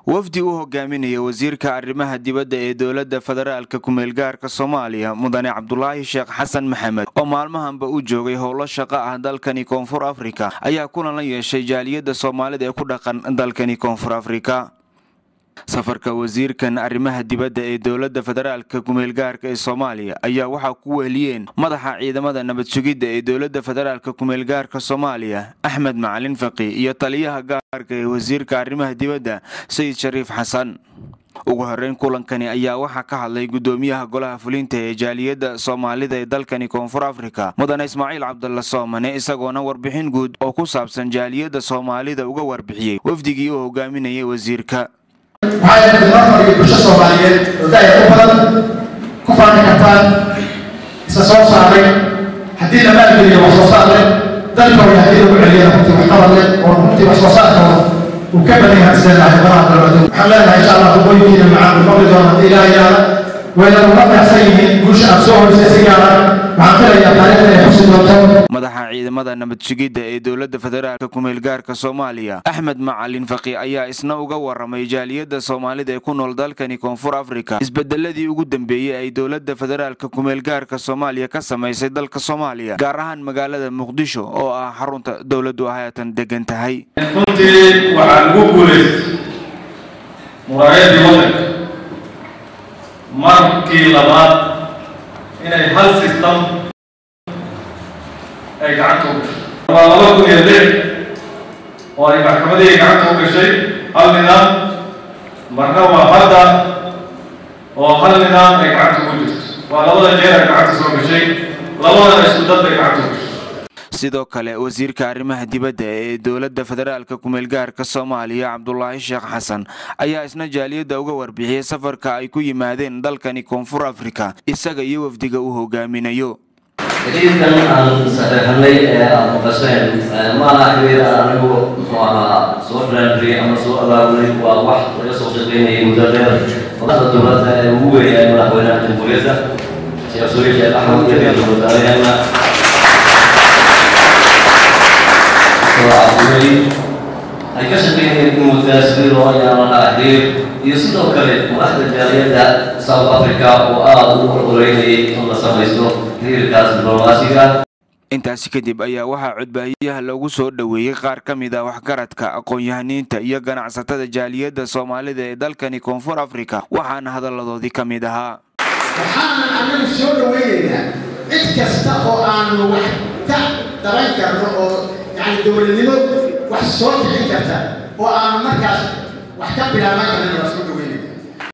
wafdi uu hogaaminaya wasiirka arrimaha dibadda ee dowladda federaalka ku meel gaarka Soomaaliya mudane Cabdullaahi Sheekh Xasan Maxamed oo maalmahanba u joogay howlo shaqo ah dalkani Koonfur Afrika ayaa kulan la yeeshay jaaliyadda Soomaalida ee ku dhaqan dalkani Koonfur Afrika. safarka wasiirkan arrimaha dibadda ee dowladda federaalka ku meel gaarka ee Soomaaliya ayaa waxa ku weheliyeen madaxa ciidamada nabad sugidda ee dowladda federaalka ku meel gaarka Soomaaliya Axmed Macalin Faqi iyo taliyaha gaarka ee wasiirka arrimaha dibadda Sayid Shariif Xasan. ugu horeyn kulankani ayaa waxa ka hadlay gudoomiyaha golaha fulinta ee jaaliyadda Soomaalida ee dalkani Koonfur Afrika mudane Ismaaciil Cabdulla Soomane isagoona warbixin guud oo ku saabsan jaaliyadda Soomaalida uga warbixiyay wafdigii uu hogaaminayay wasiirka. waxay dadka bulshada Soomaaliyeed oo daayo badan ku faarin kartaan isa soo saaray hadii la maalgeliyo wax soo saaray dalkooda hadii lagu celiyo wax qabad oo runtii wax soo saarkooda uu ka badan yahay sidoo kale waxaan leenahay insha Allah boqolkiiba macaan noqon doona ilaahay wayna la baxsayn bulshada soo horseedayaan waxaan filayaa taariikhda ay xusid doonto madaxa ciidamada nabad sugidda ee dowladda federaalka ku meel gaarka Soomaaliya Axmed Macalin Faqi ayaa isna uga waramay jaaliyadda Soomaalida ee ku nool dalkani Koonfur Afrika isbedeladii ugu dambeeyay ay dowladda federaalka ku meel gaarka Soomaaliya ka sameysay dalka Soomaaliya gaar ahaan magaalada Muqdisho oo ah xarunta dowladdu hay'atan degan tahay. runtii waxaan ugu guuleystay muraayadii waddanka markii labaad inay hal system ay gacanta u gashay waa 2006 oo ay maxkamadii gacanta u gashay hal nidaam marna waa hadda oo hal nidaam ay gacanta ugu jirto waa labada jeer ay gacanta soo gashay labadana isku dad ay gacanta u gashay. sidoo kale wasiirka arrimaha dibadda ee dowladda federaalka ku meel gaarka Soomaaliya Cabdullaahi Sheekh Xasan ayaa isna jaaliyadda uga warbixiyay safarka ay ku yimaadeen dalkani Koonfur Afrika isaga iyo wafdiga uu hogaaminayo. xiriirkan aan saxeexnay maqasheen ma aha xiriir anigu soo raadiyay ama soo abaabulay waa wax laga soo shaqeynayay muddo dheer madaxda dowladda ee ugu weyn madaxweynaha jamhuuriyadda Sheekh Shariif Axmed iyo madaxweynaha ay ka shaqeynayeen in muddaasii loo yaabana xiriir iyo sidoo kale madaxda jaaliyadda South Africa oo aad u horreeyay in la samaysto xiriirkaas diblomaasiga. intaasi kadib ayaa waxaa codbaahiyaha lagu soo dhaweeyay qaar ka mid ah waxgaradka aqoon-yahaniinta iyo ganacsatada jaaliyadda Soomaalida ee dalkani Koonfur Afrika waxaana hadaladoodii ka mid ahaa waxaan anagu soo dhaweynaynaa cid kasta oo aan wax ka daran karno oo يعني دولنimo wax soo kicin karta oo aan markaas wax ka bilaaban karin oo soo dhaweeyay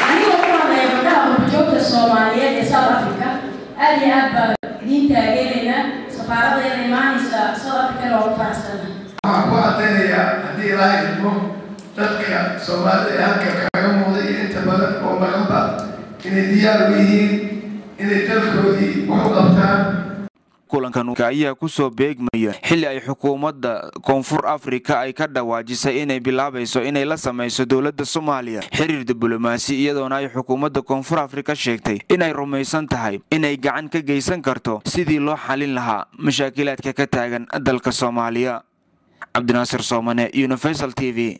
aniga waxaan leeyahay joogta Soomaaliyeed ee South Africa aad iyo aad idin taageerayna safaaradda ee imaanaysa South Africa oo faahsan waxaan ku adeeyaa hadii ilaahay idmo dadka Soomaalida ee halka kaga muuqday inta badan oo maqanba inay diyaar u yihiin inay dalkoodii wax u qabtaan. kulankan ayaa ku soo beegmaya xilli ay xukuumadda Koonfur Afrika ay ka dhawaajisay inay bilaabayso inay la sameeyso dowladda Soomaaliya xiriir diblomaasi iyadoona ay xukuumadda Koonfur Afrika sheegtay inay rumaysan tahay inay gacan ka geysan karto sidii loo xalin lahaa mashaakilaadka ka taagan dalka Soomaaliya. Cabdinaasir Soomane, Universal TV.